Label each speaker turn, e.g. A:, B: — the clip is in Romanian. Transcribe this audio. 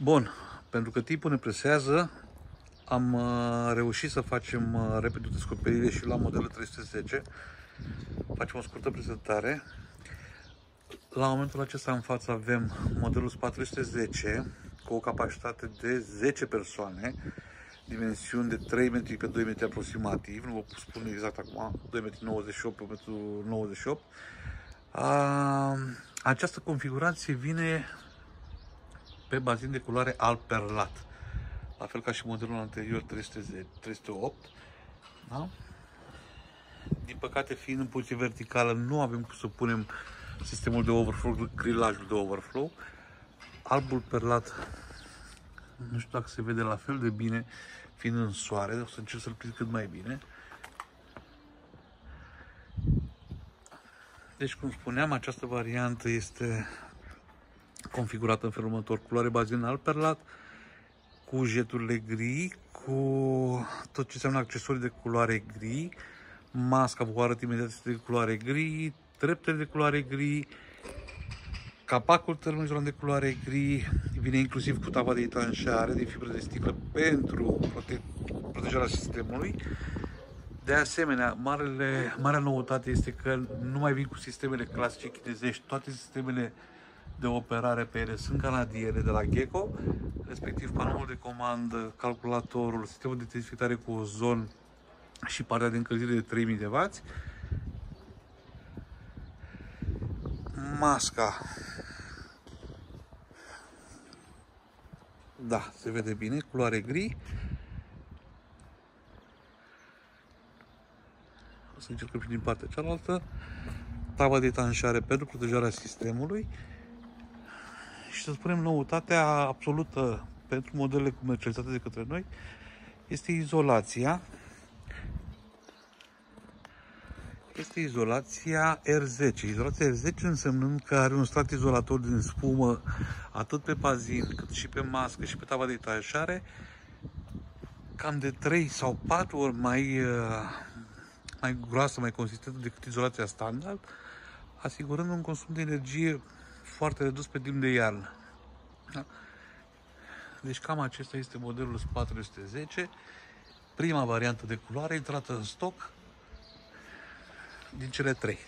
A: Bun, pentru că timpul ne presează, am reușit să facem repede o descoperire și la modelul 310. Facem o scurtă prezentare. La momentul acesta în față avem modelul SPA 310 cu o capacitate de 10 persoane, dimensiuni de 3 metri pe 2 metri aproximativ, nu vă pot spune exact acum, 2,98 m pe 1,98 m. Această configurație vine pe bazin de culoare alb perlat, la fel ca și modelul anterior 308. Da? Din păcate, fiind în poziție verticală, nu avem cum să punem sistemul de overflow, grilajul de overflow. Albul perlat, nu știu dacă se vede la fel de bine, fiind în soare, o să încerc să-l prind cât mai bine. Deci, cum spuneam, această variantă este configurată în felul următor: culoare bazin alb perlat, cu jeturile gri, cu tot ce înseamnă accesorii de culoare gri, masca, vă arăt imediat, este de culoare gri, treptele de culoare gri, capacul termoizolant de culoare gri, vine inclusiv cu tava de etanșare de fibră de sticlă pentru protejarea sistemului. De asemenea, marea noutate este că nu mai vin cu sistemele clasice chinezești, toate sistemele de operare pe ele sunt canadiene de la Gecko, respectiv panoul de comandă, calculatorul, sistemul de dezinfectare cu ozon și partea de încălzire de 3000 de W. Masca, da, se vede bine, culoare gri. O să încercăm și din partea cealaltă. Tava de etanșare pentru protejarea sistemului. Și să spunem, noutatea absolută pentru modelele comercializate de către noi este izolația. Este izolația R10. Izolația R10 însemnând că are un strat izolator din spumă atât pe bazin cât și pe mască și pe tava de etanșare, cam de 3 sau 4 ori mai groasă, mai consistentă decât izolația standard, asigurând un consum de energie foarte redus pe timp de iarnă. Da? Deci cam acesta este modelul SPA 310, prima variantă de culoare intrată în stoc din cele 3.